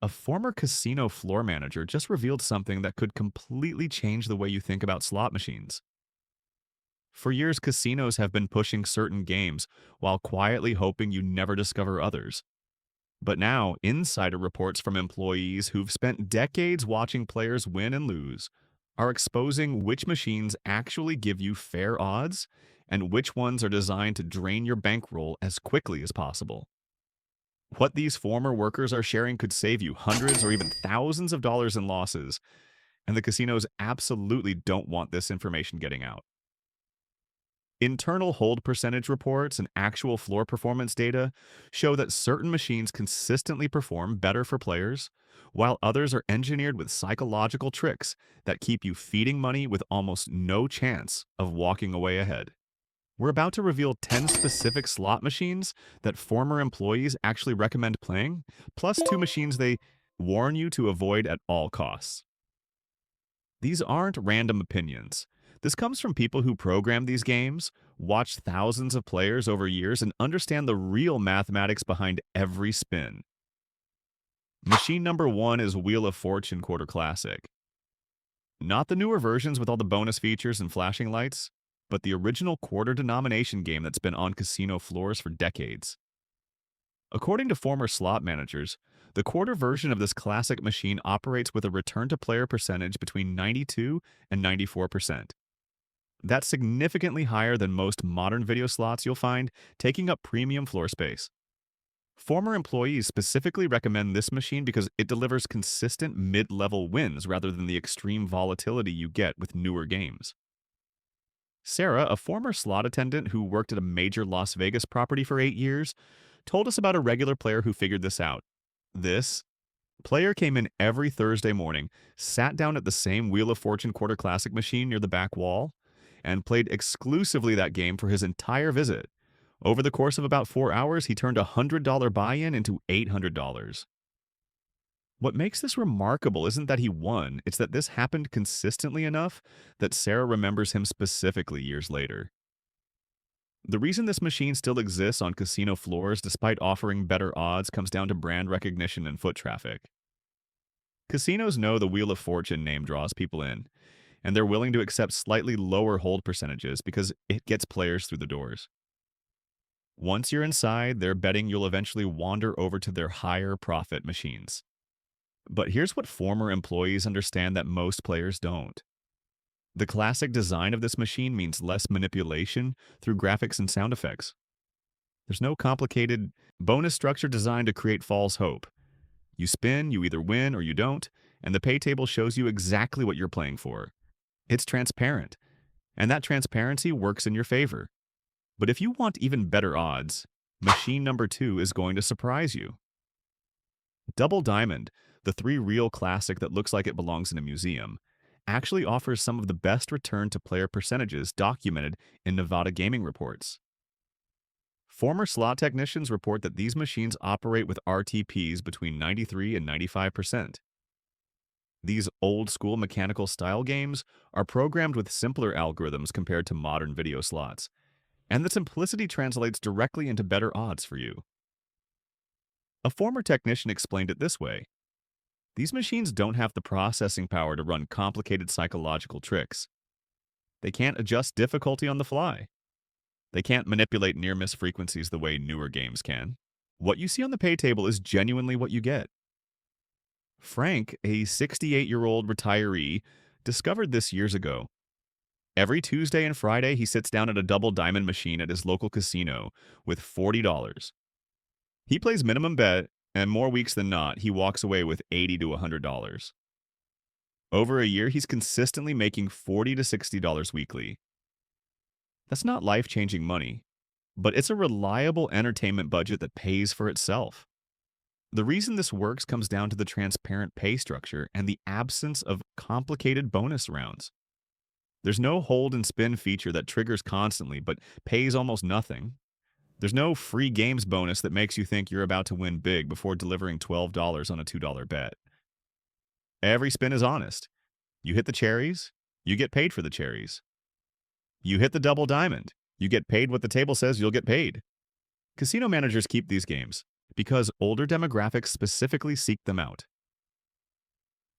A former casino floor manager just revealed something that could completely change the way you think about slot machines. For years, casinos have been pushing certain games while quietly hoping you never discover others. But now, insider reports from employees who've spent decades watching players win and lose are exposing which machines actually give you fair odds and which ones are designed to drain your bankroll as quickly as possible. What these former workers are sharing could save you hundreds or even thousands of dollars in losses, and the casinos absolutely don't want this information getting out. Internal hold percentage reports and actual floor performance data show that certain machines consistently perform better for players, while others are engineered with psychological tricks that keep you feeding money with almost no chance of walking away ahead. We're about to reveal 10 specific slot machines that former employees actually recommend playing, plus two machines they warn you to avoid at all costs. These aren't random opinions. This comes from people who program these games, watch thousands of players over years, and understand the real mathematics behind every spin. Machine number one is Wheel of Fortune Quarter Classic. Not the newer versions with all the bonus features and flashing lights, but the original quarter denomination game that's been on casino floors for decades. According to former slot managers, the quarter version of this classic machine operates with a return-to-player percentage between 92 and 94%. That's significantly higher than most modern video slots you'll find, taking up premium floor space. Former employees specifically recommend this machine because it delivers consistent mid-level wins rather than the extreme volatility you get with newer games. Sarah, a former slot attendant who worked at a major Las Vegas property for 8 years, told us about a regular player who figured this out. This player came in every Thursday morning, sat down at the same Wheel of Fortune Quarter Classic machine near the back wall, and played exclusively that game for his entire visit. Over the course of about 4 hours, he turned a $100 buy-in into $800. What makes this remarkable isn't that he won, it's that this happened consistently enough that Sarah remembers him specifically years later. The reason this machine still exists on casino floors despite offering better odds comes down to brand recognition and foot traffic. Casinos know the Wheel of Fortune name draws people in, and they're willing to accept slightly lower hold percentages because it gets players through the doors. Once you're inside, they're betting you'll eventually wander over to their higher profit machines. But here's what former employees understand that most players don't. The classic design of this machine means less manipulation through graphics and sound effects. There's no complicated bonus structure designed to create false hope. You spin, you either win or you don't, and the pay table shows you exactly what you're playing for. It's transparent, and that transparency works in your favor. But if you want even better odds, machine number 2 is going to surprise you. Double Diamond, the three-reel classic that looks like it belongs in a museum, actually offers some of the best return-to-player percentages documented in Nevada gaming reports. Former slot technicians report that these machines operate with RTPs between 93 and 95%. These old-school mechanical-style games are programmed with simpler algorithms compared to modern video slots, and the simplicity translates directly into better odds for you. A former technician explained it this way. These machines don't have the processing power to run complicated psychological tricks. They can't adjust difficulty on the fly. They can't manipulate near-miss frequencies the way newer games can. What you see on the pay table is genuinely what you get. Frank, a 68-year-old retiree, discovered this years ago. Every Tuesday and Friday, he sits down at a double diamond machine at his local casino with $40. He plays minimum bet, and more weeks than not, he walks away with $80 to $100. Over a year, he's consistently making $40 to $60 weekly. That's not life-changing money, but it's a reliable entertainment budget that pays for itself. The reason this works comes down to the transparent pay structure and the absence of complicated bonus rounds. There's no hold and spin feature that triggers constantly but pays almost nothing. There's no free games bonus that makes you think you're about to win big before delivering $12 on a $2 bet. Every spin is honest. You hit the cherries, you get paid for the cherries. You hit the double diamond, you get paid what the table says you'll get paid. Casino managers keep these games because older demographics specifically seek them out.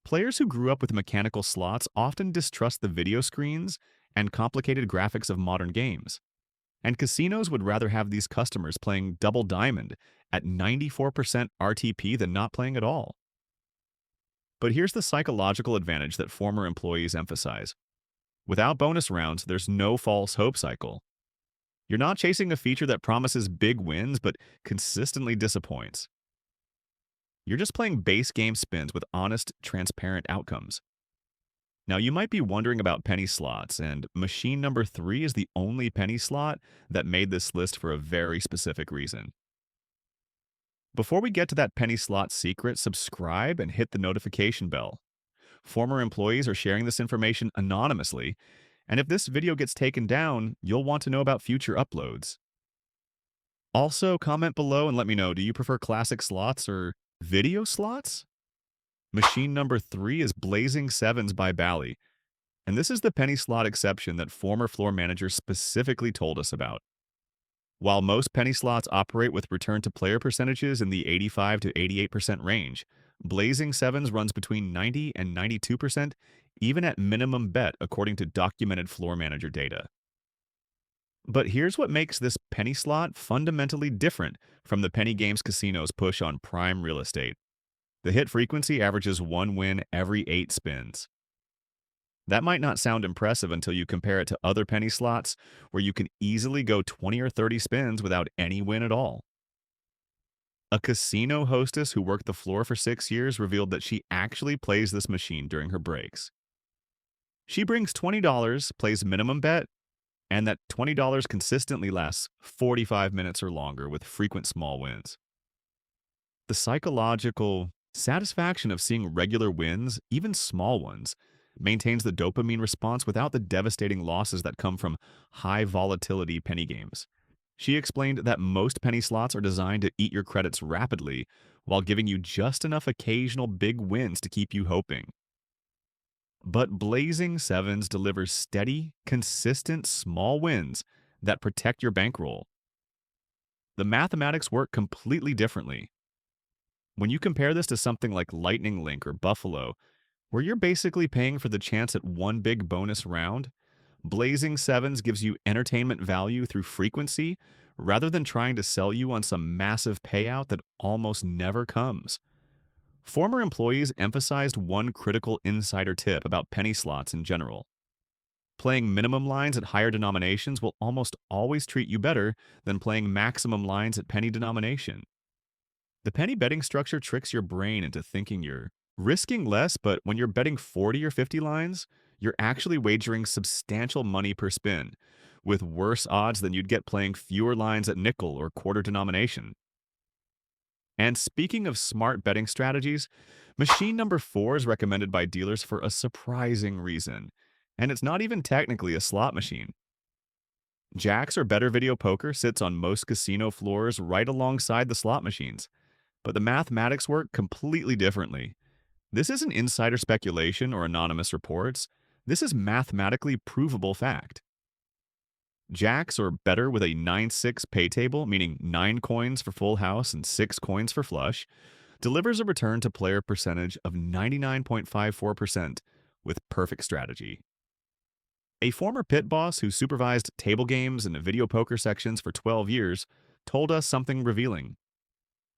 Players who grew up with mechanical slots often distrust the video screens and complicated graphics of modern games. And casinos would rather have these customers playing double diamond at 94% RTP than not playing at all. But here's the psychological advantage that former employees emphasize. Without bonus rounds, there's no false hope cycle. You're not chasing a feature that promises big wins but consistently disappoints. You're just playing base game spins with honest, transparent outcomes. Now, you might be wondering about penny slots, and machine number 3 is the only penny slot that made this list for a very specific reason. Before we get to that penny slot secret, subscribe and hit the notification bell. Former employees are sharing this information anonymously, and if this video gets taken down, you'll want to know about future uploads. Also, comment below and let me know, do you prefer classic slots or video slots? Machine number 3 is Blazing Sevens by Bally, and this is the penny slot exception that former floor managers specifically told us about. While most penny slots operate with return to player percentages in the 85 to 88% range, Blazing Sevens runs between 90 and 92%, even at minimum bet according to documented floor manager data. But here's what makes this penny slot fundamentally different from the penny games casinos push on prime real estate. The hit frequency averages 1 win every 8 spins. That might not sound impressive until you compare it to other penny slots where you can easily go 20 or 30 spins without any win at all. A casino hostess who worked the floor for 6 years revealed that she actually plays this machine during her breaks. She brings $20, plays minimum bet, and that $20 consistently lasts 45 minutes or longer with frequent small wins. The psychological satisfaction of seeing regular wins, even small ones, maintains the dopamine response without the devastating losses that come from high volatility penny games. She explained that most penny slots are designed to eat your credits rapidly while giving you just enough occasional big wins to keep you hoping. But Blazing Sevens delivers steady, consistent, small wins that protect your bankroll. The mathematics work completely differently. When you compare this to something like Lightning Link or Buffalo, where you're basically paying for the chance at one big bonus round, Blazing Sevens gives you entertainment value through frequency rather than trying to sell you on some massive payout that almost never comes. Former employees emphasized one critical insider tip about penny slots in general. Playing minimum lines at higher denominations will almost always treat you better than playing maximum lines at penny denomination. The penny betting structure tricks your brain into thinking you're risking less, but when you're betting 40 or 50 lines, you're actually wagering substantial money per spin, with worse odds than you'd get playing fewer lines at nickel or quarter denomination. And speaking of smart betting strategies, machine number 4 is recommended by dealers for a surprising reason, and it's not even technically a slot machine. Jacks or better video poker sits on most casino floors right alongside the slot machines, but the mathematics work completely differently. This isn't insider speculation or anonymous reports. This is mathematically provable fact. Jacks or better with a 9-6 pay table, meaning 9 coins for full house and 6 coins for flush, delivers a return to player percentage of 99.54% with perfect strategy. A former pit boss who supervised table games and video poker sections for 12 years told us something revealing.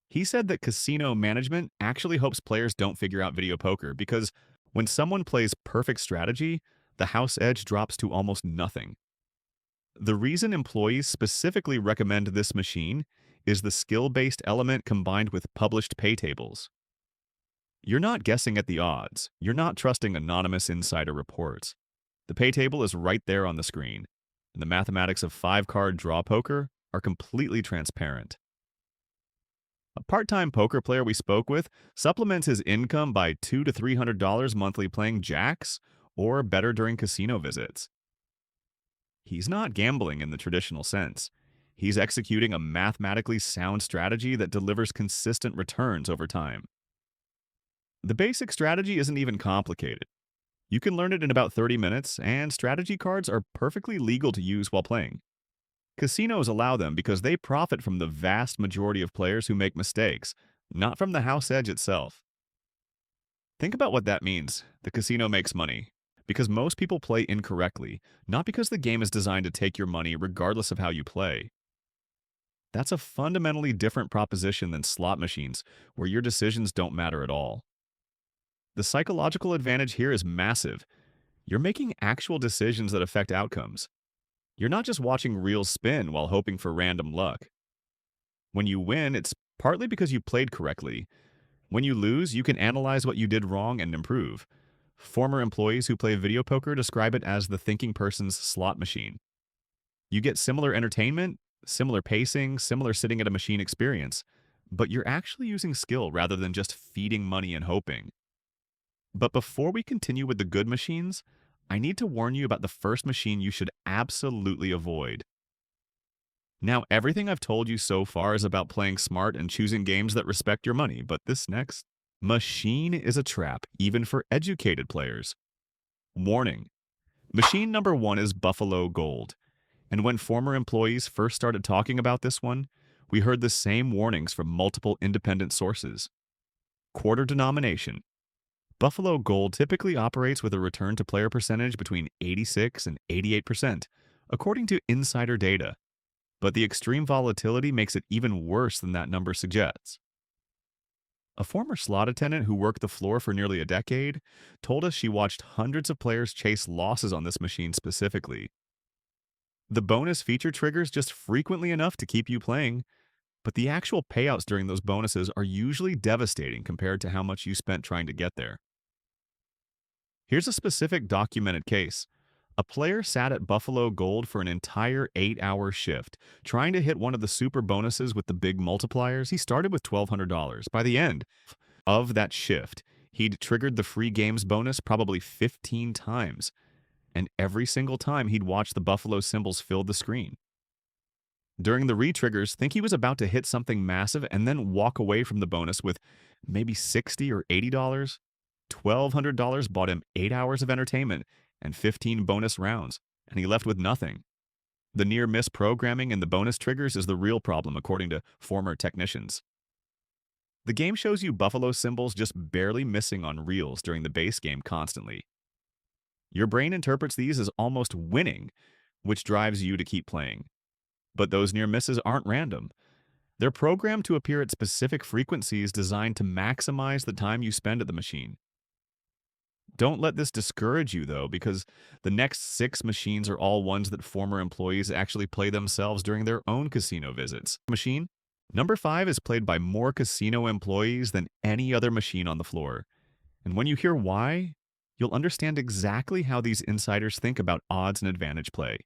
He said that casino management actually hopes players don't figure out video poker because when someone plays perfect strategy, the house edge drops to almost nothing. The reason employees specifically recommend this machine is the skill-based element combined with published pay tables. You're not guessing at the odds. You're not trusting anonymous insider reports. The pay table is right there on the screen, and the mathematics of 5-card draw poker are completely transparent. A part-time poker player we spoke with supplements his income by $200 to $300 monthly playing jacks or better during casino visits. He's not gambling in the traditional sense. He's executing a mathematically sound strategy that delivers consistent returns over time. The basic strategy isn't even complicated. You can learn it in about 30 minutes, and strategy cards are perfectly legal to use while playing. Casinos allow them because they profit from the vast majority of players who make mistakes, not from the house edge itself. Think about what that means. The casino makes money because most people play incorrectly, not because the game is designed to take your money regardless of how you play. That's a fundamentally different proposition than slot machines, where your decisions don't matter at all. The psychological advantage here is massive. You're making actual decisions that affect outcomes. You're not just watching reels spin while hoping for random luck. When you win, it's partly because you played correctly. When you lose, you can analyze what you did wrong and improve. Former employees who play video poker describe it as the thinking person's slot machine. You get similar entertainment, similar pacing, similar sitting at a machine experience, but you're actually using skill rather than just feeding money and hoping. But before we continue with the good machines, I need to warn you about the first machine you should absolutely avoid. Now, everything I've told you so far is about playing smart and choosing games that respect your money, but this next machine is a trap, even for educated players. Warning. Machine number one is Buffalo Gold. And when former employees first started talking about this one, we heard the same warnings from multiple independent sources. Quarter denomination. Buffalo Gold typically operates with a return to player percentage between 86 and 88%, according to insider data. But the extreme volatility makes it even worse than that number suggests. A former slot attendant who worked the floor for nearly a decade told us she watched hundreds of players chase losses on this machine specifically. The bonus feature triggers just frequently enough to keep you playing, but the actual payouts during those bonuses are usually devastating compared to how much you spent trying to get there. Here's a specific documented case. A player sat at Buffalo Gold for an entire 8-hour shift, trying to hit one of the super bonuses with the big multipliers. He started with $1,200. By the end of that shift, he'd triggered the free games bonus probably 15 times, and every single time he'd watch the Buffalo symbols fill the screen. During the re-triggers, think he was about to hit something massive and then walk away from the bonus with maybe $60 or $80. $1,200 bought him 8 hours of entertainment and 15 bonus rounds, and he left with nothing. The near-miss programming in the bonus triggers is the real problem, according to former technicians. The game shows you Buffalo symbols just barely missing on reels during the base game constantly. Your brain interprets these as almost winning, which drives you to keep playing. But those near misses aren't random. They're programmed to appear at specific frequencies designed to maximize the time you spend at the machine. Don't let this discourage you, though, because the next 6 machines are all ones that former employees actually play themselves during their own casino visits. Machine number 5 is played by more casino employees than any other machine on the floor. And when you hear why, you'll understand exactly how these insiders think about odds and advantage play.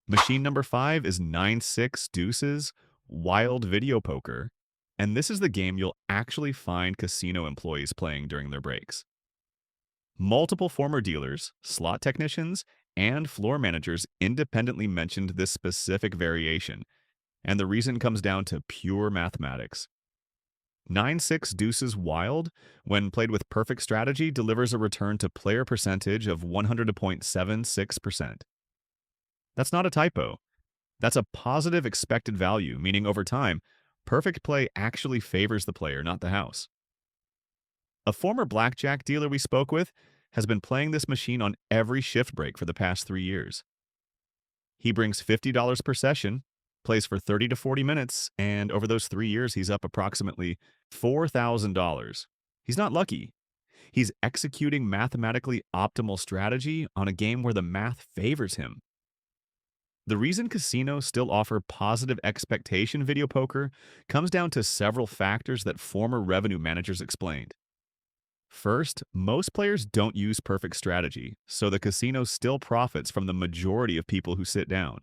Machine number 5 is 9-6 Deuces Wild Video Poker, and this is the game you'll actually find casino employees playing during their breaks. Multiple former dealers, slot technicians, and floor managers independently mentioned this specific variation, and the reason comes down to pure mathematics. 9-6 Deuces Wild, when played with perfect strategy, delivers a return to player percentage of 100.76%. That's not a typo. That's a positive expected value, meaning over time, perfect play actually favors the player, not the house. A former blackjack dealer we spoke with has been playing this machine on every shift break for the past 3 years. He brings $50 per session, plays for 30 to 40 minutes, and over those 3 years, he's up approximately $4,000. He's not lucky. He's executing mathematically optimal strategy on a game where the math favors him. The reason casinos still offer positive expectation video poker comes down to several factors that former revenue managers explained. First, most players don't use perfect strategy, so the casino still profits from the majority of people who sit down.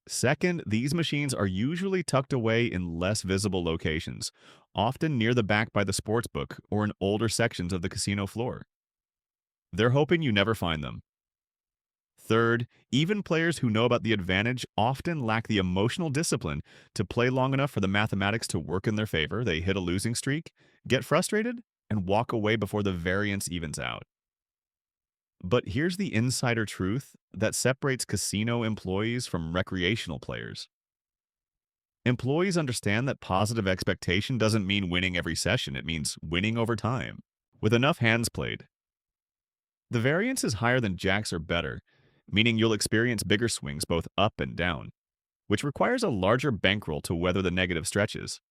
Second, these machines are usually tucked away in less visible locations, often near the back by the sportsbook or in older sections of the casino floor. They're hoping you never find them. Third, even players who know about the advantage often lack the emotional discipline to play long enough for the mathematics to work in their favor. They hit a losing streak, get frustrated, and walk away before the variance evens out. But here's the insider truth that separates casino employees from recreational players. Employees understand that positive expectation doesn't mean winning every session, it means winning over time. with enough hands played. The variance is higher than jacks or better, meaning you'll experience bigger swings both up and down, which requires a larger bankroll to weather the negative stretches.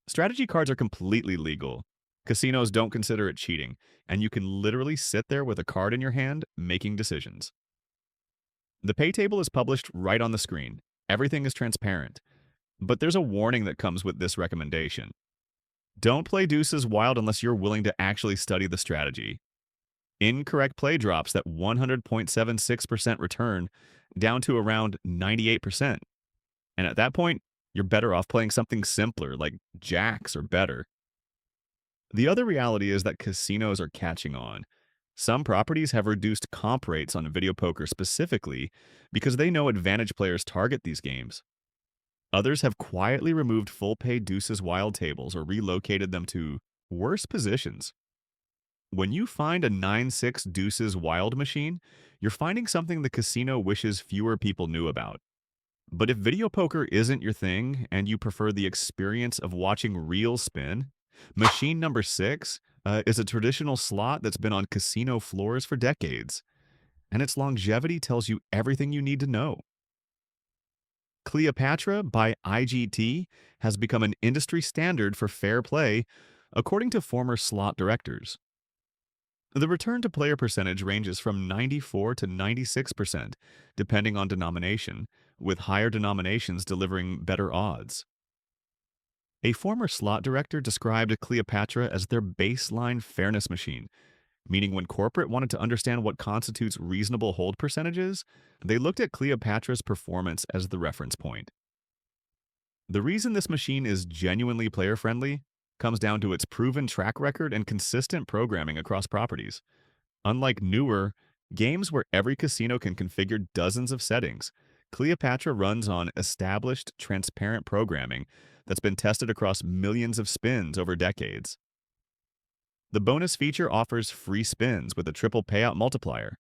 Strategy cards are completely legal. Casinos don't consider it cheating, and you can literally sit there with a card in your hand making decisions. The pay table is published right on the screen. Everything is transparent. But there's a warning that comes with this recommendation. Don't play deuces wild unless you're willing to actually study the strategy. Incorrect play drops that 100.76% return down to around 98%. And at that point, you're better off playing something simpler like jacks or better. The other reality is that casinos are catching on. Some properties have reduced comp rates on video poker specifically because they know advantage players target these games. Others have quietly removed full pay deuces wild tables or relocated them to worse positions. When you find a 9-6 deuces wild machine, you're finding something the casino wishes fewer people knew about. But if video poker isn't your thing and you prefer the experience of watching real spin, machine number 6 is a traditional slot that's been on casino floors for decades, and its longevity tells you everything you need to know. Cleopatra by IGT has become an industry standard for fair play, according to former slot directors. The return to player percentage ranges from 94 to 96%, depending on denomination, with higher denominations delivering better odds. A former slot director described Cleopatra as their baseline fairness machine, meaning when corporate wanted to understand what constitutes reasonable hold percentages, they looked at Cleopatra's performance as the reference point. The reason this machine is genuinely player-friendly comes down to its proven track record and consistent programming across properties. Unlike newer games where every casino can configure dozens of settings, Cleopatra runs on established, transparent programming that's been tested across millions of spins over decades. The bonus feature offers free spins with a triple payout multiplier,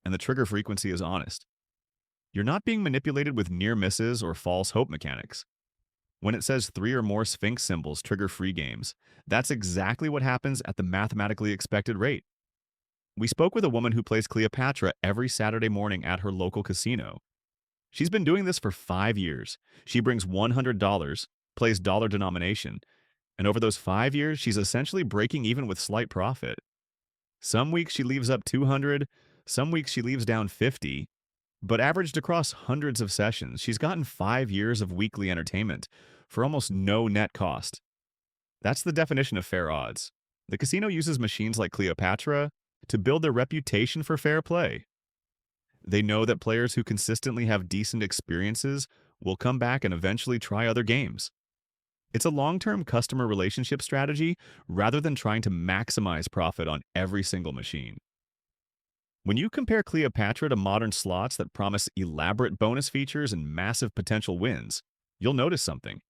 and the trigger frequency is honest. You're not being manipulated with near misses or false hope mechanics. When it says 3 or more Sphinx symbols trigger free games, that's exactly what happens at the mathematically expected rate. We spoke with a woman who plays Cleopatra every Saturday morning at her local casino. She's been doing this for 5 years. She brings $100, plays dollar denomination, and over those 5 years, she's essentially breaking even with slight profit. Some weeks she leaves up 200, some weeks she leaves down 50, but averaged across hundreds of sessions, she's gotten 5 years of weekly entertainment for almost no net cost. That's the definition of fair odds. The casino uses machines like Cleopatra to build their reputation for fair play. They know that players who consistently have decent experiences will come back and eventually try other games. It's a long-term customer relationship strategy rather than trying to maximize profit on every single machine. When you compare Cleopatra to modern slots that promise elaborate bonus features and massive potential wins, you'll notice something.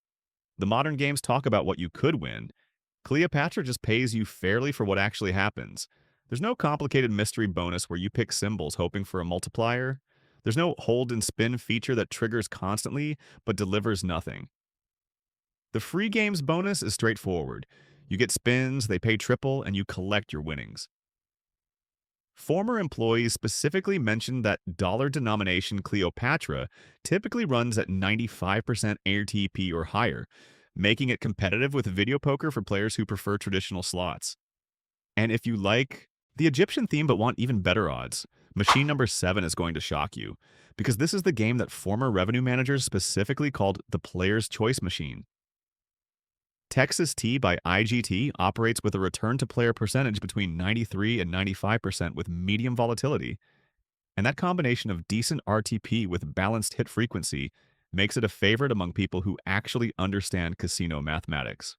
The modern games talk about what you could win. Cleopatra just pays you fairly for what actually happens. There's no complicated mystery bonus where you pick symbols hoping for a multiplier. There's no hold and spin feature that triggers constantly but delivers nothing. The free games bonus is straightforward. You get spins, they pay triple, and you collect your winnings. Former employees specifically mentioned that dollar denomination Cleopatra typically runs at 95% ATP or higher, making it competitive with video poker for players who prefer traditional slots. And if you like the Egyptian theme but want even better odds, machine number 7 is going to shock you, because this is the game that former revenue managers specifically called the player's choice machine. Texas T by IGT operates with a return to player percentage between 93 and 95% with medium volatility, and that combination of decent RTP with balanced hit frequency makes it a favorite among people who actually understand casino mathematics.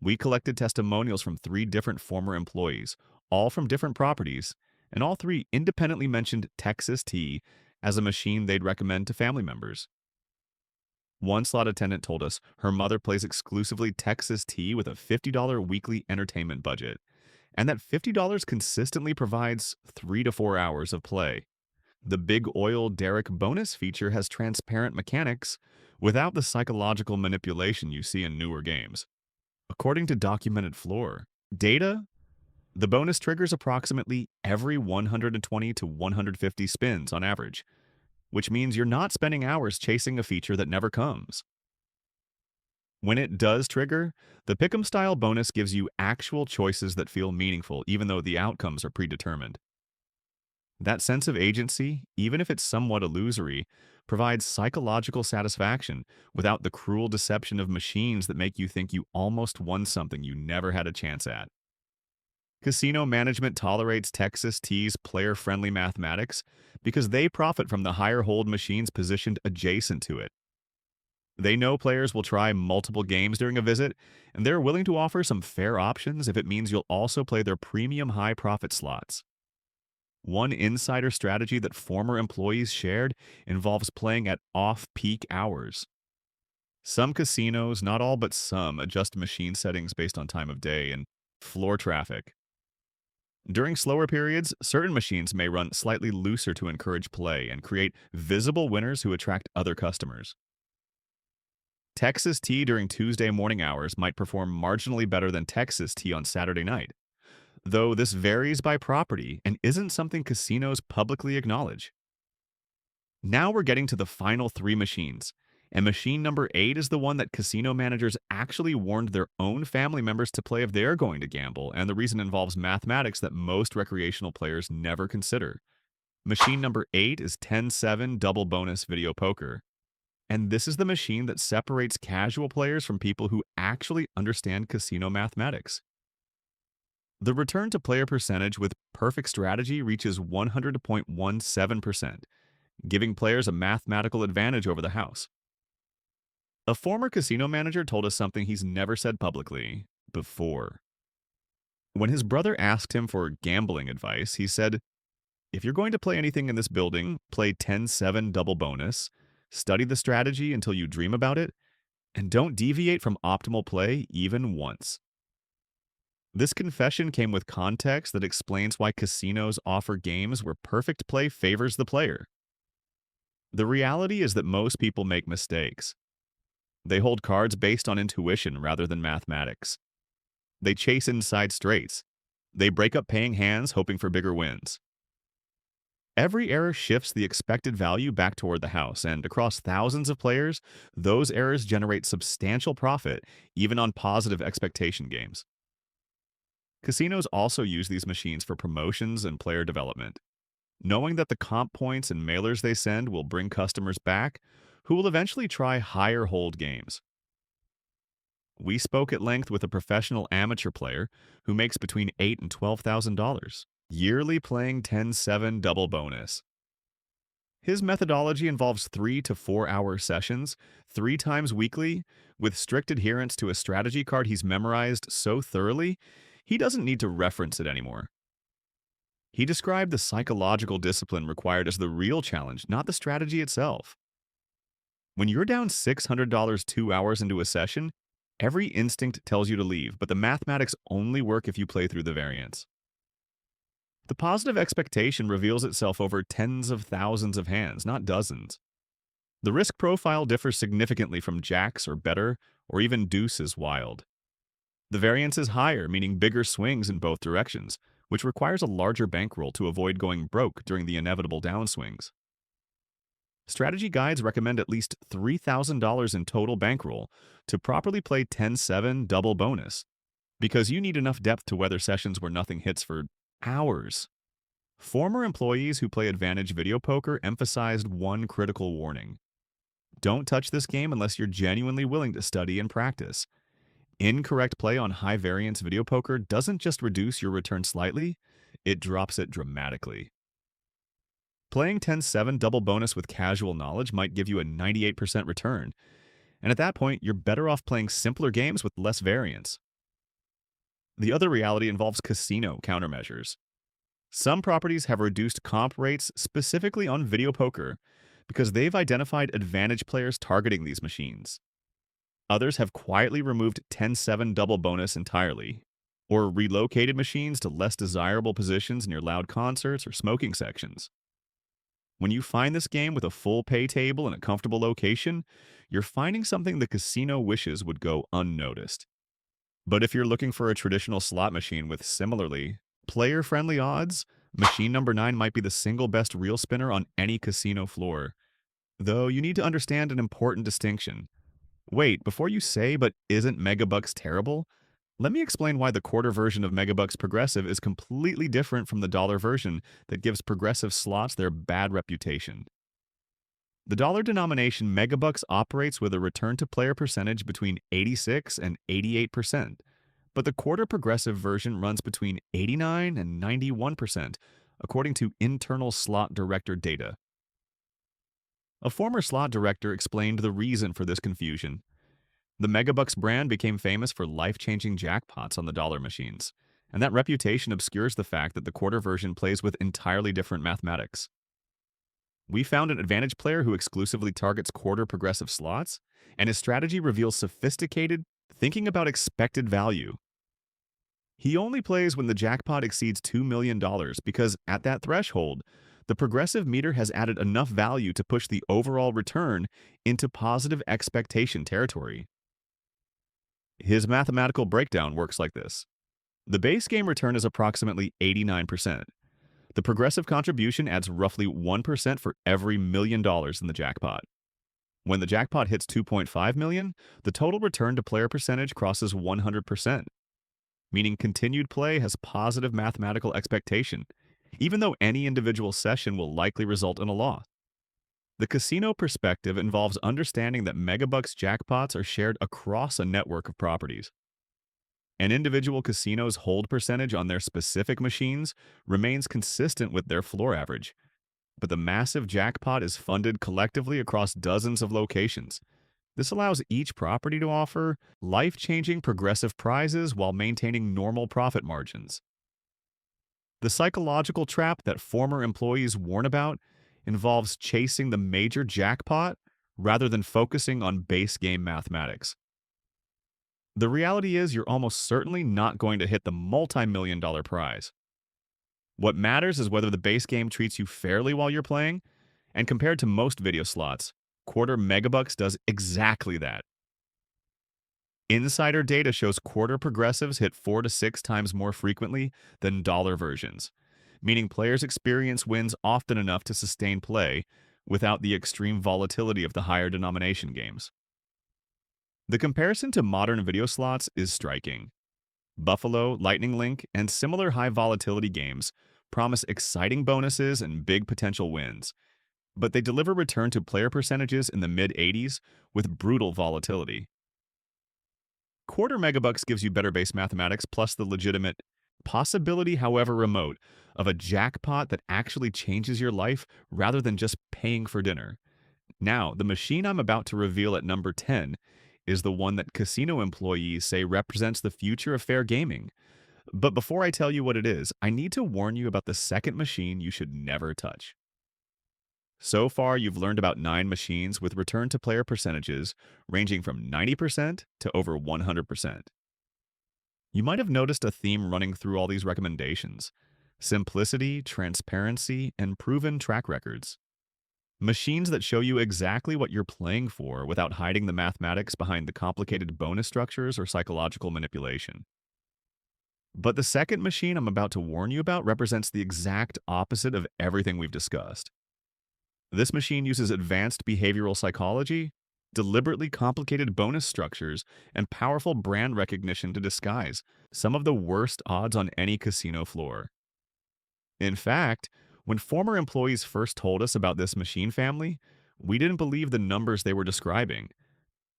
We collected testimonials from 3 different former employees, all from different properties, and all 3 independently mentioned Texas T as a machine they'd recommend to family members. One slot attendant told us her mother plays exclusively Texas T with a $50 weekly entertainment budget, and that $50 consistently provides 3 to 4 hours of play. The Big Oil Derrick bonus feature has transparent mechanics without the psychological manipulation you see in newer games. According to Documented Floor, Data, the bonus triggers approximately every 120 to 150 spins on average, which means you're not spending hours chasing a feature that never comes. When it does trigger, the Pick'em style bonus gives you actual choices that feel meaningful, even though the outcomes are predetermined. That sense of agency, even if it's somewhat illusory, provides psychological satisfaction without the cruel deception of machines that make you think you almost won something you never had a chance at. Casino management tolerates Texas T's player friendly mathematics because they profit from the higher hold machines positioned adjacent to it. They know players will try multiple games during a visit, and they're willing to offer some fair options if it means you'll also play their premium high profit slots. One insider strategy that former employees shared involves playing at off peak hours. Some casinos, not all but some, adjust machine settings based on time of day and floor traffic. During slower periods, certain machines may run slightly looser to encourage play and create visible winners who attract other customers. Texas tea during Tuesday morning hours might perform marginally better than Texas tea on Saturday night, though this varies by property and isn't something casinos publicly acknowledge. Now we're getting to the final three machines, and machine number 8 is the one that casino managers actually warned their own family members to play if they're going to gamble, and the reason involves mathematics that most recreational players never consider. Machine number 8 is 10-7 double bonus video poker. And this is the machine that separates casual players from people who actually understand casino mathematics. The return to player percentage with perfect strategy reaches 100.17%, giving players a mathematical advantage over the house. A former casino manager told us something he's never said publicly before. When his brother asked him for gambling advice, he said, "If you're going to play anything in this building, play 10-7 double bonus, study the strategy until you dream about it, and don't deviate from optimal play even once." This confession came with context that explains why casinos offer games where perfect play favors the player. The reality is that most people make mistakes. They hold cards based on intuition rather than mathematics. They chase inside straights. They break up paying hands hoping for bigger wins. Every error shifts the expected value back toward the house, and across thousands of players, those errors generate substantial profit, even on positive expectation games. Casinos also use these machines for promotions and player development. Knowing that the comp points and mailers they send will bring customers back, who will eventually try higher hold games. We spoke at length with a professional amateur player who makes between $8,000 and $12,000 yearly playing 10-7 double bonus. His methodology involves 3 to 4 hour sessions, 3 times weekly, with strict adherence to a strategy card he's memorized so thoroughly, he doesn't need to reference it anymore. He described the psychological discipline required as the real challenge, not the strategy itself. When you're down $600 2 hours into a session, every instinct tells you to leave, but the mathematics only work if you play through the variance. The positive expectation reveals itself over tens of thousands of hands, not dozens. The risk profile differs significantly from jacks or better, or even deuces wild. The variance is higher, meaning bigger swings in both directions, which requires a larger bankroll to avoid going broke during the inevitable downswings. Strategy guides recommend at least $3,000 in total bankroll to properly play 10-7 double bonus, because you need enough depth to weather sessions where nothing hits for hours. Former employees who play advantage video poker emphasized one critical warning. Don't touch this game unless you're genuinely willing to study and practice. Incorrect play on high variance video poker doesn't just reduce your return slightly, it drops it dramatically. Playing 10-7 double bonus with casual knowledge might give you a 98% return, and at that point, you're better off playing simpler games with less variance. The other reality involves casino countermeasures. Some properties have reduced comp rates specifically on video poker because they've identified advantage players targeting these machines. Others have quietly removed 10-7 double bonus entirely, or relocated machines to less desirable positions near loud concerts or smoking sections. When you find this game with a full pay table in a comfortable location, you're finding something the casino wishes would go unnoticed. But if you're looking for a traditional slot machine with similarly player-friendly odds, machine number 9 might be the single best real spinner on any casino floor. Though you need to understand an important distinction. Wait, before you say, but isn't Megabucks terrible? Let me explain why the quarter version of Megabucks Progressive is completely different from the dollar version that gives progressive slots their bad reputation. The dollar denomination Megabucks operates with a return to player percentage between 86 and 88%, but the quarter progressive version runs between 89 and 91%, according to internal slot director data. A former slot director explained the reason for this confusion. The Megabucks brand became famous for life-changing jackpots on the dollar machines, and that reputation obscures the fact that the quarter version plays with entirely different mathematics. We found an advantage player who exclusively targets quarter progressive slots, and his strategy reveals sophisticated thinking about expected value. He only plays when the jackpot exceeds $2 million because, at that threshold, the progressive meter has added enough value to push the overall return into positive expectation territory. His mathematical breakdown works like this. The base game return is approximately 89%. The progressive contribution adds roughly 1% for every $1 million in the jackpot. When the jackpot hits 2.5 million, the total return to player percentage crosses 100%, meaning continued play has positive mathematical expectation, even though any individual session will likely result in a loss. The casino perspective involves understanding that Megabucks jackpots are shared across a network of properties. An individual casino's hold percentage on their specific machines remains consistent with their floor average, but the massive jackpot is funded collectively across dozens of locations. This allows each property to offer life-changing progressive prizes while maintaining normal profit margins. The psychological trap that former employees warn about involves chasing the major jackpot rather than focusing on base game mathematics. The reality is you're almost certainly not going to hit the multi-million-dollar prize. What matters is whether the base game treats you fairly while you're playing, and compared to most video slots, Quarter Megabucks does exactly that. Insider data shows quarter progressives hit 4 to 6 times more frequently than dollar versions, meaning players experience wins often enough to sustain play without the extreme volatility of the higher denomination games. The comparison to modern video slots is striking. Buffalo, Lightning Link, and similar high volatility games promise exciting bonuses and big potential wins, but they deliver return to player percentages in the mid-80s with brutal volatility. Quarter Megabucks gives you better base mathematics plus the legitimate possibility, however remote, of a jackpot that actually changes your life rather than just paying for dinner. Now, the machine I'm about to reveal at number 10 is the one that casino employees say represents the future of fair gaming. But before I tell you what it is, I need to warn you about the second machine you should never touch. So far, you've learned about 9 machines with return to player percentages ranging from 90% to over 100%. You might have noticed a theme running through all these recommendations: simplicity, transparency, and proven track records. Machines that show you exactly what you're playing for without hiding the mathematics behind the complicated bonus structures or psychological manipulation. But the second machine I'm about to warn you about represents the exact opposite of everything we've discussed. This machine uses advanced behavioral psychology, deliberately complicated bonus structures, and powerful brand recognition to disguise some of the worst odds on any casino floor. In fact, when former employees first told us about this machine family, we didn't believe the numbers they were describing.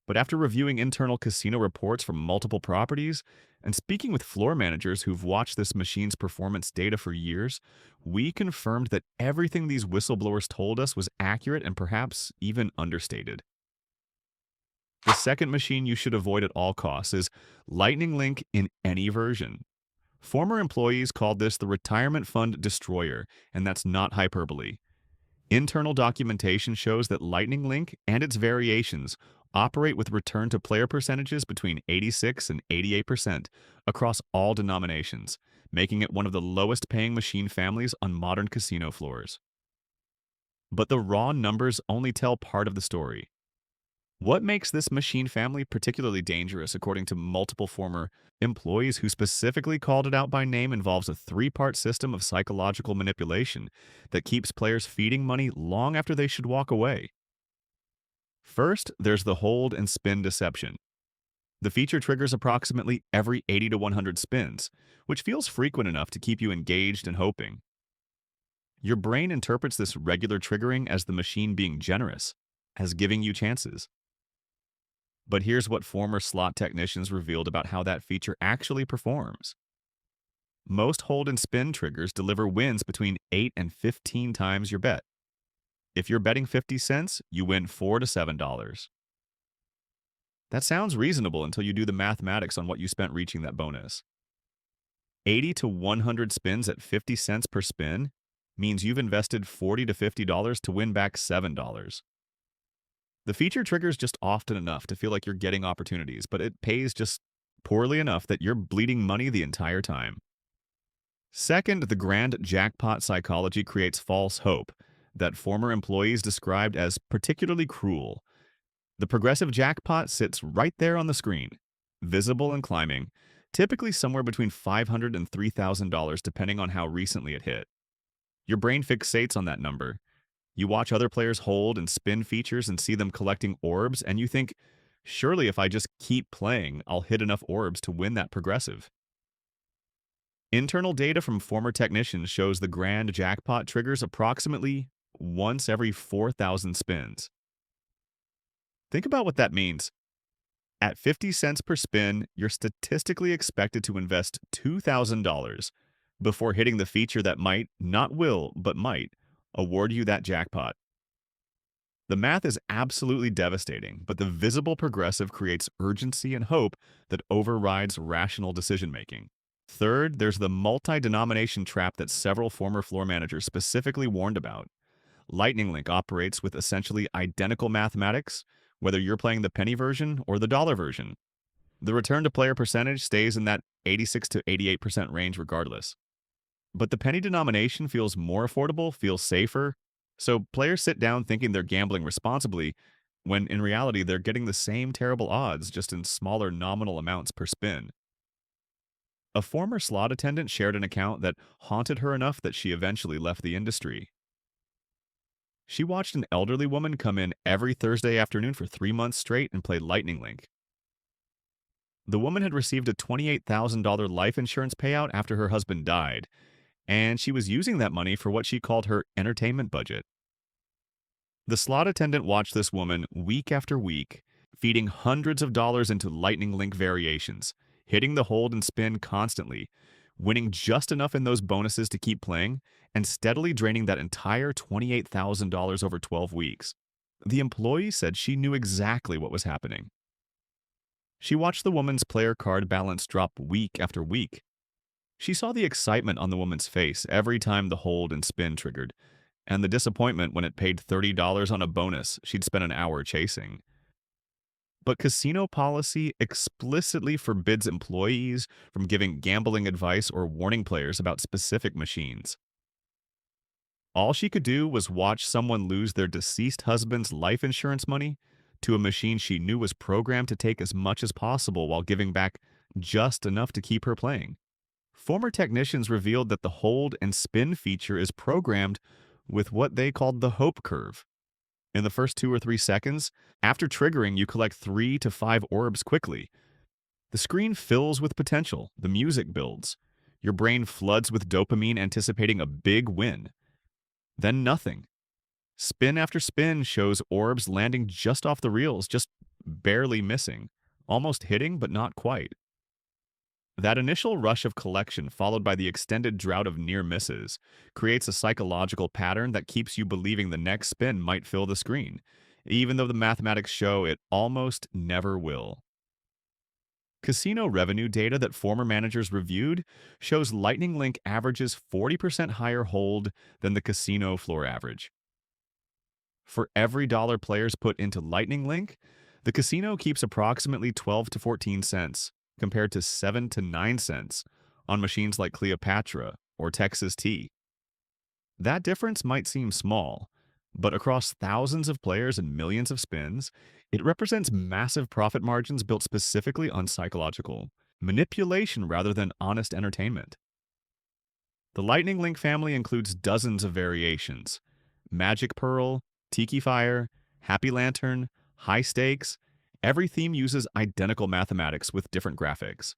But after reviewing internal casino reports from multiple properties and speaking with floor managers who've watched this machine's performance data for years, we confirmed that everything these whistleblowers told us was accurate and perhaps even understated. The second machine you should avoid at all costs is Lightning Link in any version. Former employees called this the retirement fund destroyer, and that's not hyperbole. Internal documentation shows that Lightning Link and its variations operate with return to player percentages between 86 and 88% across all denominations, making it one of the lowest paying machine families on modern casino floors. But the raw numbers only tell part of the story. What makes this machine family particularly dangerous, according to multiple former employees who specifically called it out by name, involves a three-part system of psychological manipulation that keeps players feeding money long after they should walk away. First, there's the hold and spin deception. The feature triggers approximately every 80 to 100 spins, which feels frequent enough to keep you engaged and hoping. Your brain interprets this regular triggering as the machine being generous, as giving you chances. But here's what former slot technicians revealed about how that feature actually performs. Most hold and spin triggers deliver wins between 8 and 15 times your bet. If you're betting 50 cents, you win $4 to $7. That sounds reasonable until you do the mathematics on what you spent reaching that bonus. 80 to 100 spins at 50 cents per spin means you've invested $40 to $50 to win back $7. The feature triggers just often enough to feel like you're getting opportunities, but it pays just poorly enough that you're bleeding money the entire time. Second, the grand jackpot psychology creates false hope that former employees described as particularly cruel. The progressive jackpot sits right there on the screen, visible and climbing, typically somewhere between $500 and $3,000 depending on how recently it hit. Your brain fixates on that number. You watch other players hold and spin features and see them collecting orbs, and you think, surely if I just keep playing, I'll hit enough orbs to win that progressive. Internal data from former technicians shows the grand jackpot triggers approximately once every 4,000 spins. Think about what that means. At 50 cents per spin, you're statistically expected to invest $2,000 before hitting the feature that might, not will, but might, award you that jackpot. The math is absolutely devastating, but the visible progressive creates urgency and hope that overrides rational decision-making. Third, there's the multi-denomination trap that several former floor managers specifically warned about. Lightning Link operates with essentially identical mathematics, whether you're playing the penny version or the dollar version. The return to player percentage stays in that 86 to 88% range regardless. But the penny denomination feels more affordable, feels safer, so players sit down thinking they're gambling responsibly, when in reality they're getting the same terrible odds, just in smaller nominal amounts per spin. A former slot attendant shared an account that haunted her enough that she eventually left the industry. She watched an elderly woman come in every Thursday afternoon for 3 months straight and play Lightning Link. The woman had received a $28,000 life insurance payout after her husband died, and she was using that money for what she called her entertainment budget. The slot attendant watched this woman week after week, feeding hundreds of dollars into Lightning Link variations, hitting the hold and spin constantly, winning just enough in those bonuses to keep playing, and steadily draining that entire $28,000 over 12 weeks. The employee said she knew exactly what was happening. She watched the woman's player card balance drop week after week. She saw the excitement on the woman's face every time the hold and spin triggered, and the disappointment when it paid $30 on a bonus she'd spent an hour chasing. But casino policy explicitly forbids employees from giving gambling advice or warning players about specific machines. All she could do was watch someone lose their deceased husband's life insurance money to a machine she knew was programmed to take as much as possible while giving back just enough to keep her playing. Former technicians revealed that the hold and spin feature is programmed with what they called the hope curve. In the first 2 or 3 seconds, after triggering, you collect 3 to 5 orbs quickly. The screen fills with potential, the music builds. Your brain floods with dopamine anticipating a big win. Then nothing. Spin after spin shows orbs landing just off the reels, just barely missing, almost hitting but not quite. That initial rush of collection, followed by the extended drought of near misses, creates a psychological pattern that keeps you believing the next spin might fill the screen, even though the mathematics show it almost never will. Casino revenue data that former managers reviewed shows Lightning Link averages 40% higher hold than the casino floor average. For every dollar players put into Lightning Link, the casino keeps approximately 12 to 14 cents, compared to 7 to 9 cents on machines like Cleopatra or Texas T. That difference might seem small, But across thousands of players and millions of spins, it represents massive profit margins built specifically on psychological manipulation rather than honest entertainment. The Lightning Link family includes dozens of variations: Magic Pearl, Tiki Fire, Happy Lantern, High Stakes. Every theme uses identical mathematics with different graphics.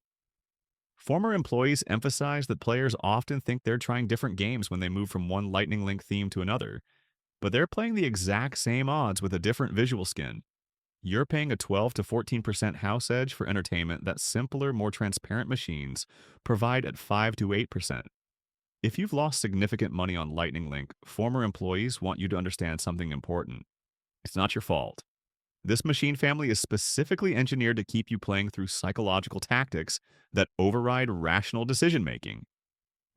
Former employees emphasize that players often think they're trying different games when they move from one Lightning Link theme to another, but they're playing the exact same odds with a different visual skin. You're paying a 12 to 14% house edge for entertainment that simpler, more transparent machines provide at 5 to 8%. If you've lost significant money on Lightning Link, former employees want you to understand something important. It's not your fault. This machine family is specifically engineered to keep you playing through psychological tactics that override rational decision making.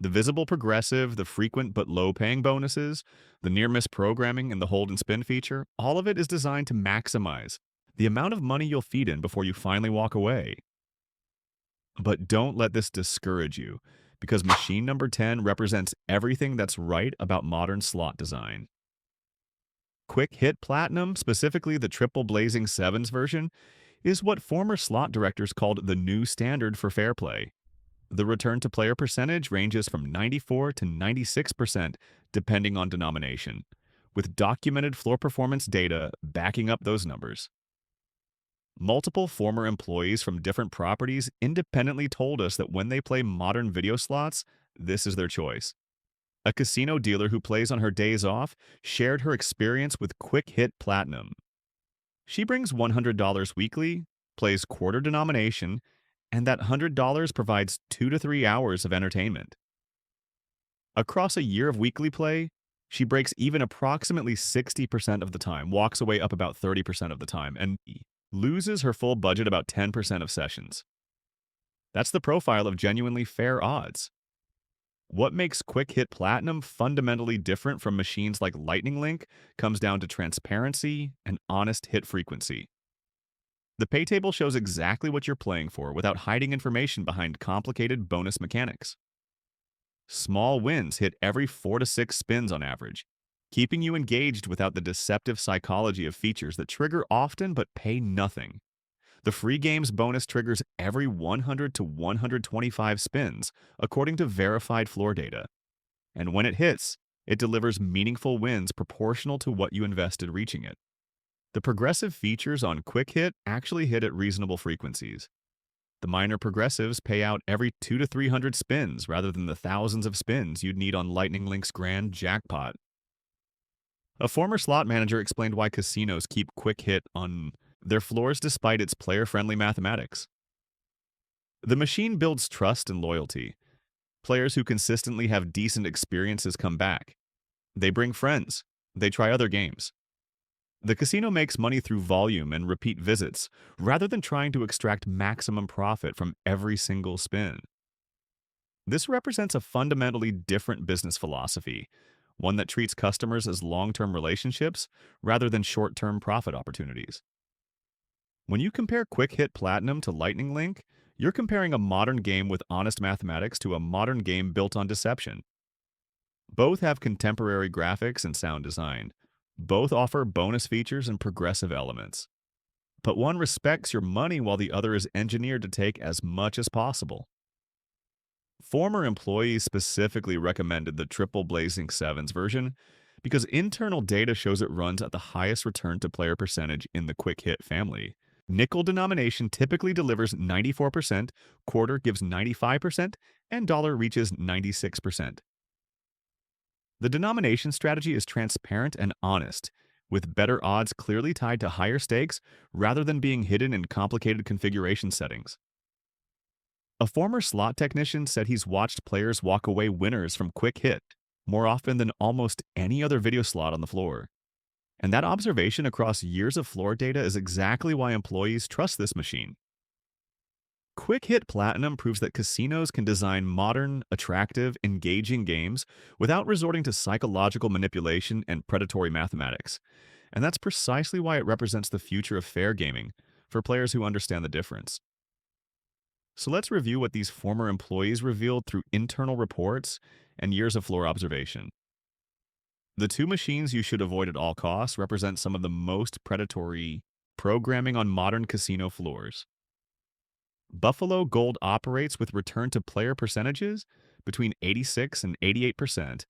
The visible progressive, the frequent but low paying bonuses, the near miss programming, and the hold and spin feature, all of it is designed to maximize the amount of money you'll feed in before you finally walk away. But don't let this discourage you, because machine number 10 represents everything that's right about modern slot design. Quick Hit Platinum, specifically the Triple Blazing Sevens version, is what former slot directors called the new standard for fair play. The return to player percentage ranges from 94 to 96% depending on denomination, with documented floor performance data backing up those numbers. Multiple former employees from different properties independently told us that when they play modern video slots, this is their choice. A casino dealer who plays on her days off shared her experience with Quick Hit Platinum. She brings $100 weekly, plays quarter denomination, and that $100 provides 2 to 3 hours of entertainment. Across a year of weekly play, she breaks even approximately 60% of the time, walks away up about 30% of the time, and loses her full budget about 10% of sessions. That's the profile of genuinely fair odds. What makes Quick Hit Platinum fundamentally different from machines like Lightning Link comes down to transparency and honest hit frequency. The pay table shows exactly what you're playing for without hiding information behind complicated bonus mechanics. Small wins hit every 4 to 6 spins on average, keeping you engaged without the deceptive psychology of features that trigger often but pay nothing. The free games bonus triggers every 100 to 125 spins, according to verified floor data. And when it hits, it delivers meaningful wins proportional to what you invested reaching it. The progressive features on Quick Hit actually hit at reasonable frequencies. The minor progressives pay out every 2 to 300 spins rather than the thousands of spins you'd need on Lightning Link's grand jackpot. A former slot manager explained why casinos keep Quick Hit on their floors despite its player-friendly mathematics. The machine builds trust and loyalty. Players who consistently have decent experiences come back. They bring friends. They try other games. The casino makes money through volume and repeat visits, rather than trying to extract maximum profit from every single spin. This represents a fundamentally different business philosophy, one that treats customers as long-term relationships rather than short-term profit opportunities. When you compare Quick Hit Platinum to Lightning Link, you're comparing a modern game with honest mathematics to a modern game built on deception. Both have contemporary graphics and sound design. Both offer bonus features and progressive elements. But one respects your money while the other is engineered to take as much as possible. Former employees specifically recommended the Triple Blazing Sevens version because internal data shows it runs at the highest return to player percentage in the Quick Hit family. Nickel denomination typically delivers 94%, quarter gives 95%, and dollar reaches 96%. The denomination strategy is transparent and honest, with better odds clearly tied to higher stakes rather than being hidden in complicated configuration settings. A former slot technician said he's watched players walk away winners from Quick Hit more often than almost any other video slot on the floor. And that observation across years of floor data is exactly why employees trust this machine. Quick Hit Platinum proves that casinos can design modern, attractive, engaging games without resorting to psychological manipulation and predatory mathematics. And that's precisely why it represents the future of fair gaming for players who understand the difference. So let's review what these former employees revealed through internal reports and years of floor observation. The two machines you should avoid at all costs represent some of the most predatory programming on modern casino floors. Buffalo Gold operates with return to player percentages between 86 and 88%,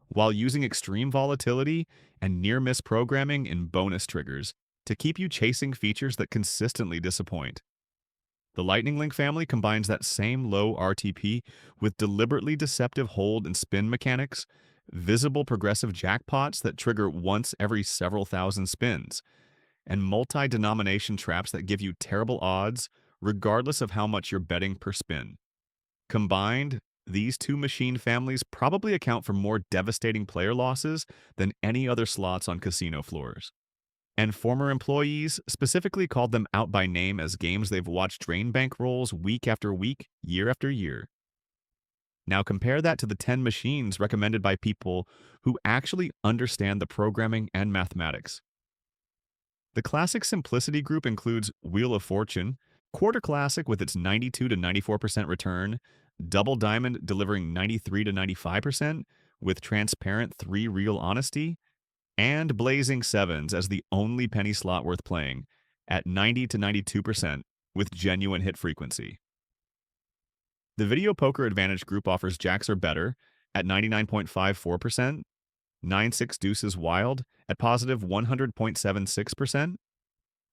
while using extreme volatility and near miss programming in bonus triggers to keep you chasing features that consistently disappoint. The Lightning Link family combines that same low RTP with deliberately deceptive hold and spin mechanics, visible progressive jackpots that trigger once every several thousand spins, and multi-denomination traps that give you terrible odds regardless of how much you're betting per spin. Combined, these two machine families probably account for more devastating player losses than any other slots on casino floors. And former employees specifically called them out by name as games they've watched drain bankrolls week after week, year after year. Now compare that to the 10 machines recommended by people who actually understand the programming and mathematics. The classic simplicity group includes Wheel of Fortune, Quarter Classic with its 92 to 94% return, Double Diamond delivering 93 to 95% with transparent 3 real honesty, and Blazing Sevens as the only penny slot worth playing at 90 to 92% with genuine hit frequency. The Video Poker Advantage group offers Jacks or better at 99.54%, 9-6 Deuces Wild at positive 100.76%,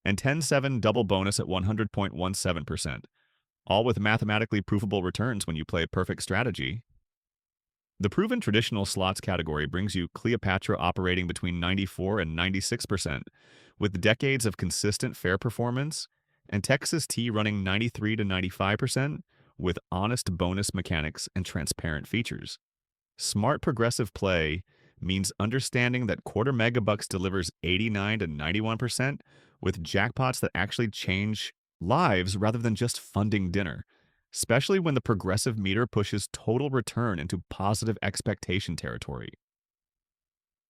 and 10-7 Double Bonus at 100.17%, all with mathematically provable returns when you play perfect strategy. The proven traditional slots category brings you Cleopatra operating between 94 and 96%, with decades of consistent fair performance, and Texas T running 93 to 95%, with honest bonus mechanics and transparent features. Smart progressive play means understanding that Quarter Megabucks delivers 89 to 91%, with jackpots that actually change lives rather than just funding dinner, especially when the progressive meter pushes total return into positive expectation territory.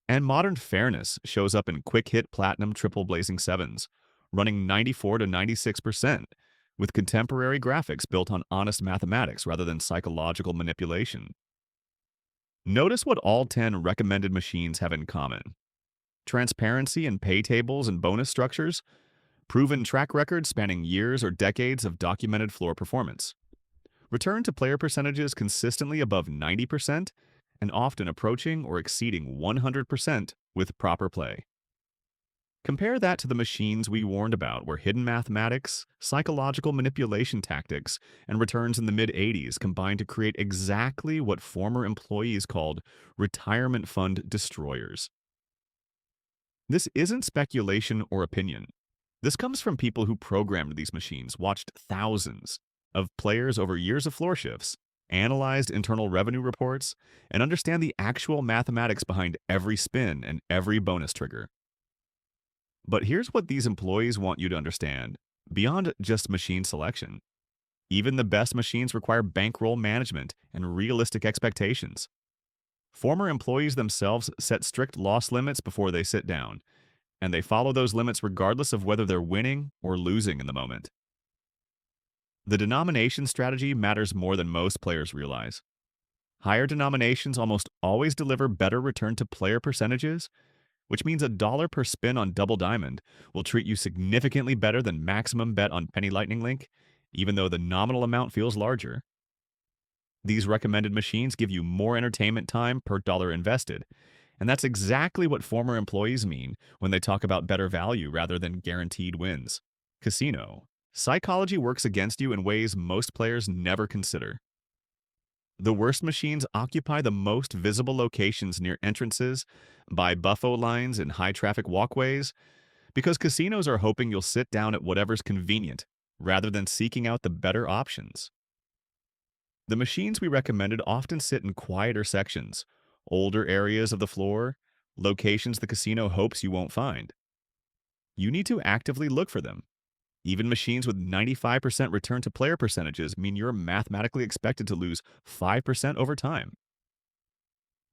And modern fairness shows up in quick hit platinum triple blazing sevens, running 94 to 96%, with contemporary graphics built on honest mathematics rather than psychological manipulation. Notice what all 10 recommended machines have in common: transparency in pay tables and bonus structures, proven track records spanning years or decades of documented floor performance, return to player percentages consistently above 90% and often approaching or exceeding 100% with proper play. Compare that to the machines we warned about, where hidden mathematics, psychological manipulation tactics, and returns in the mid-80s combined to create exactly what former employees called retirement fund destroyers. This isn't speculation or opinion. This comes from people who programmed these machines, watched thousands of players over years of floor shifts, analyzed internal revenue reports, and understand the actual mathematics behind every spin and every bonus trigger. But here's what these employees want you to understand. Beyond just machine selection, even the best machines require bankroll management and realistic expectations. Former employees themselves set strict loss limits before they sit down, and they follow those limits regardless of whether they're winning or losing in the moment. The denomination strategy matters more than most players realize. Higher denominations almost always deliver better return to player percentages, which means $1 per spin on Double Diamond will treat you significantly better than maximum bet on Penny Lightning Link, even though the nominal amount feels larger. These recommended machines give you more entertainment time per dollar invested, and that's exactly what former employees mean when they talk about better value rather than guaranteed wins. Casino. Psychology works against you in ways most players never consider. The worst machines occupy the most visible locations near entrances, by buffo lines and high-traffic walkways, because casinos are hoping you'll sit down at whatever's convenient, rather than seeking out the better options. The machines we recommended often sit in quieter sections, older areas of the floor, locations the casino hopes you won't find. You need to actively look for them. Even machines with 95% return to player percentages mean you're mathematically expected to lose 5% over time.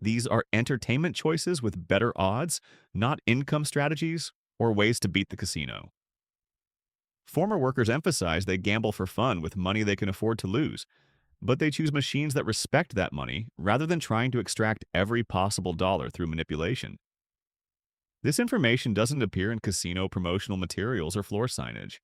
These are entertainment choices with better odds, not income strategies or ways to beat the casino. Former workers emphasize they gamble for fun with money they can afford to lose, but they choose machines that respect that money rather than trying to extract every possible dollar through manipulation. This information doesn't appear in casino promotional materials or floor signage.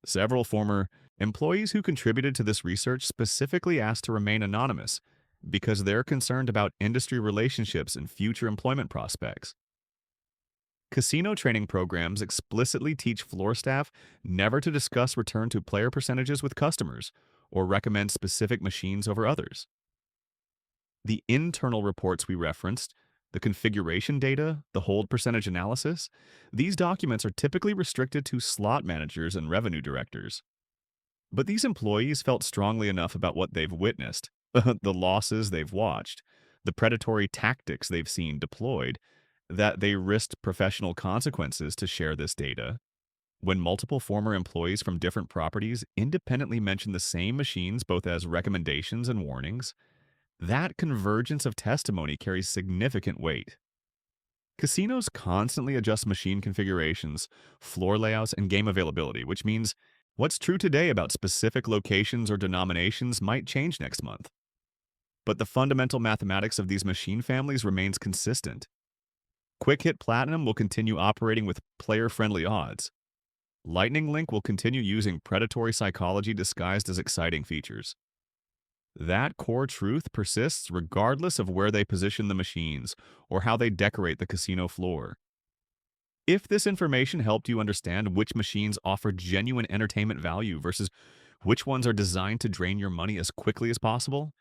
Several former employees who contributed to this research specifically asked to remain anonymous because they're concerned about industry relationships and future employment prospects. Casino training programs explicitly teach floor staff never to discuss return to player percentages with customers or recommend specific machines over others. The internal reports we referenced, the configuration data, the hold percentage analysis, these documents are typically restricted to slot managers and revenue directors. But these employees felt strongly enough about what they've witnessed, the losses they've watched, the predatory tactics they've seen deployed, that they risked professional consequences to share this data. When multiple former employees from different properties independently mention the same machines both as recommendations and warnings, that convergence of testimony carries significant weight. Casinos constantly adjust machine configurations, floor layouts, and game availability, which means what's true today about specific locations or denominations might change next month. But the fundamental mathematics of these machine families remains consistent. Quick Hit Platinum will continue operating with player-friendly odds. Lightning Link will continue using predatory psychology disguised as exciting features. That core truth persists regardless of where they position the machines or how they decorate the casino floor. If this information helped you understand which machines offer genuine entertainment value versus which ones are designed to drain your money as quickly as possible,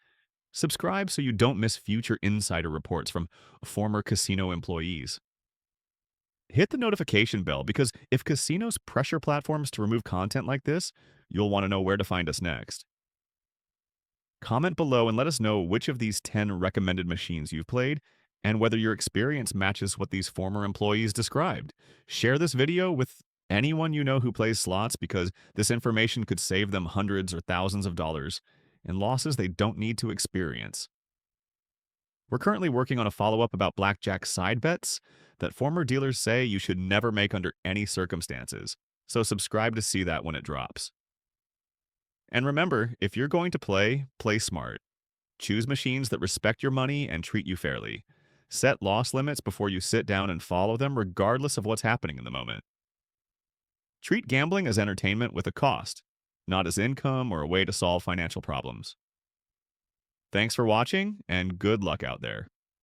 subscribe so you don't miss future insider reports from former casino employees. Hit the notification bell because if casinos pressure platforms to remove content like this, you'll want to know where to find us next. Comment below and let us know which of these 10 recommended machines you've played and whether your experience matches what these former employees described. Share this video with anyone you know who plays slots because this information could save them hundreds or thousands of dollars in losses they don't need to experience. We're currently working on a follow-up about blackjack side bets that former dealers say you should never make under any circumstances, so subscribe to see that when it drops. And remember, if you're going to play, play smart. Choose machines that respect your money and treat you fairly. Set loss limits before you sit down and follow them regardless of what's happening in the moment. Treat gambling as entertainment with a cost, not as income or a way to solve financial problems. Thanks for watching, and good luck out there.